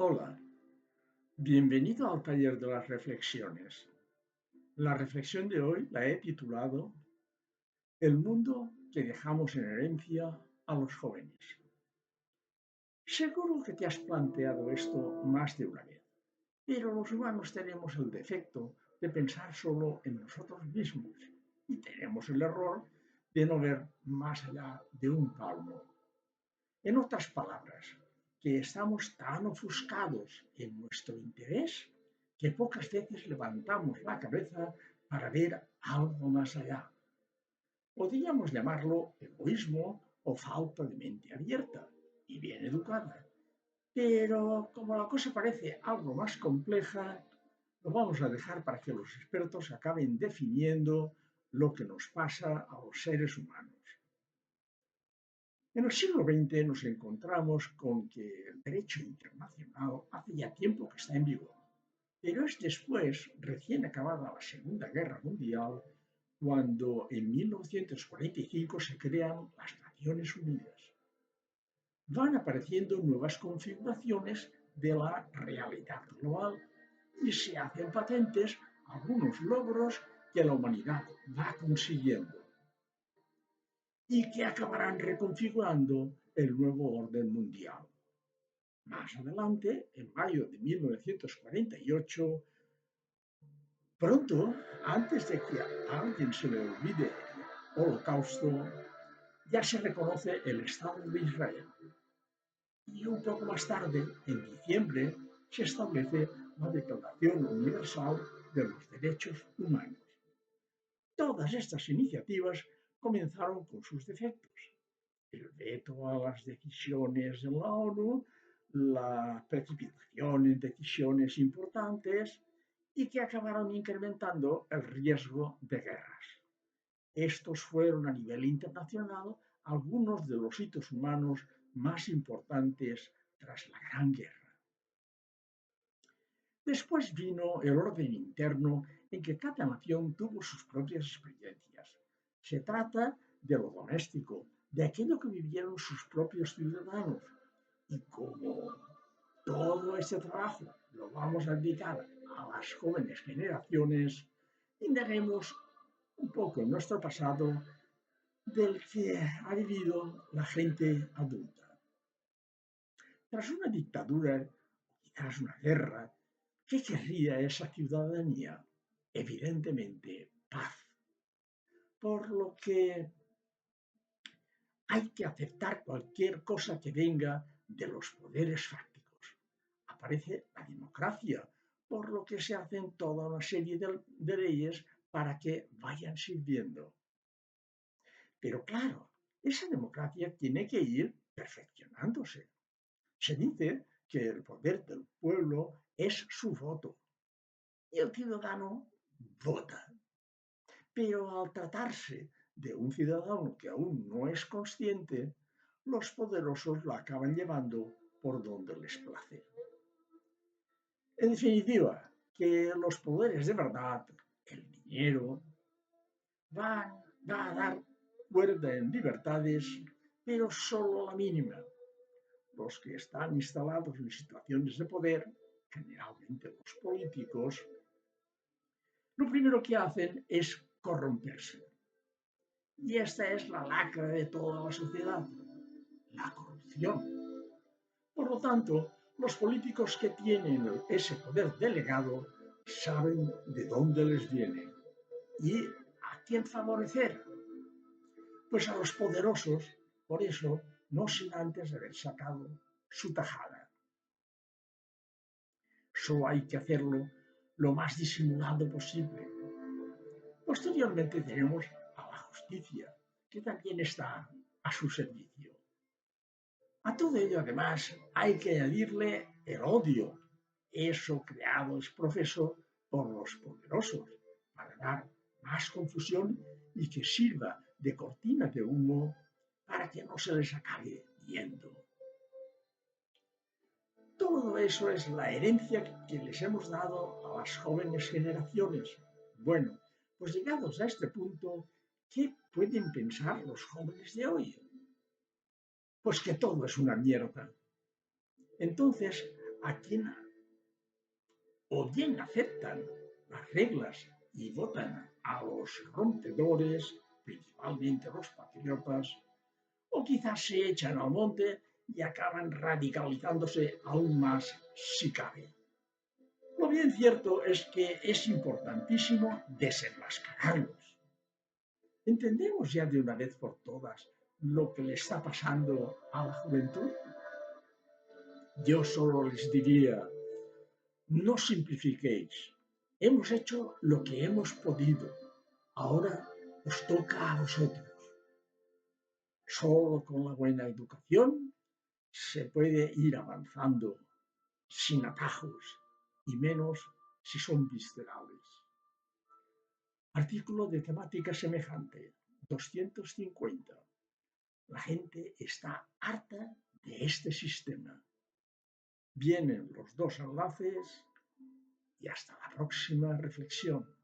Hola, bienvenido al taller de las reflexiones. La reflexión de hoy la he titulado El mundo que dejamos en herencia a los jóvenes. Seguro que te has planteado esto más de una vez, pero los humanos tenemos el defecto de pensar solo en nosotros mismos y tenemos el error de no ver más allá de un palmo. En otras palabras, que estamos tan ofuscados en nuestro interés que pocas veces levantamos la cabeza para ver algo más allá. Podríamos llamarlo egoísmo o falta de mente abierta y bien educada. Pero como la cosa parece algo más compleja, lo vamos a dejar para que los expertos acaben definiendo lo que nos pasa a los seres humanos. En el siglo XX nos encontramos con que el derecho internacional hace ya tiempo que está en vigor, pero es después, recién acabada la Segunda Guerra Mundial, cuando en 1945 se crean las Naciones Unidas. Van apareciendo nuevas configuraciones de la realidad global y se hacen patentes algunos logros que la humanidad va consiguiendo y que acabarán reconfigurando el nuevo orden mundial. Más adelante, en mayo de 1948, pronto, antes de que a alguien se le olvide el Holocausto, ya se reconoce el Estado de Israel. Y un poco más tarde, en diciembre, se establece la Declaración Universal de los Derechos Humanos. Todas estas iniciativas comenzaron con sus defectos: el veto a las decisiones en la ONU, la precipitación en decisiones importantes y que acabaron incrementando el riesgo de guerras. Estos fueron a nivel internacional algunos de los hitos humanos más importantes tras la Gran Guerra. Después vino el orden interno en que cada nación tuvo sus propias experiencias. Se trata de lo doméstico, de aquello que vivieron sus propios ciudadanos. Y como todo ese trabajo lo vamos a dedicar a las jóvenes generaciones, indaguemos un poco en nuestro pasado del que ha vivido la gente adulta. Tras una dictadura, o quizás una guerra, ¿qué querría esa ciudadanía? Evidentemente, paz. Por lo que hay que aceptar cualquier cosa que venga de los poderes fácticos. Aparece la democracia, por lo que se hacen toda una serie de leyes para que vayan sirviendo. Pero claro, esa democracia tiene que ir perfeccionándose. Se dice que el poder del pueblo es su voto y el ciudadano vota. Pero al tratarse de un ciudadano que aún no es consciente, los poderosos lo acaban llevando por donde les place. En definitiva, que los poderes de verdad, el dinero, va a dar cuerda en libertades, pero solo la mínima. Los que están instalados en situaciones de poder, generalmente los políticos, lo primero que hacen es corromperse. Y esta es la lacra de toda la sociedad, la corrupción. Por lo tanto, los políticos que tienen ese poder delegado saben de dónde les viene y a quién favorecer. Pues a los poderosos, por eso, no sin antes haber sacado su tajada. Solo hay que hacerlo lo más disimulado posible. Posteriormente tenemos a la justicia, que también está a su servicio. A todo ello, además, hay que añadirle el odio, eso creado es profeso por los poderosos, para dar más confusión y que sirva de cortina de humo para que no se les acabe viendo. Todo eso es la herencia que les hemos dado a las jóvenes generaciones. Bueno, pues llegados a este punto, ¿qué pueden pensar los jóvenes de hoy? Pues que todo es una mierda. Entonces, a quien o bien aceptan las reglas y votan a los rompedores, principalmente los patriotas, o quizás se echan al monte y acaban radicalizándose aún más si cabe. Lo bien cierto es que es importantísimo desenmascararlos. ¿Entendemos ya de una vez por todas lo que le está pasando a la juventud? Yo solo les diría, no simplifiquéis. Hemos hecho lo que hemos podido. Ahora os toca a vosotros. Solo con la buena educación se puede ir avanzando sin atajos y menos si son viscerales. Artículo de temática semejante, 250. La gente está harta de este sistema. Vienen los dos enlaces y hasta la próxima reflexión.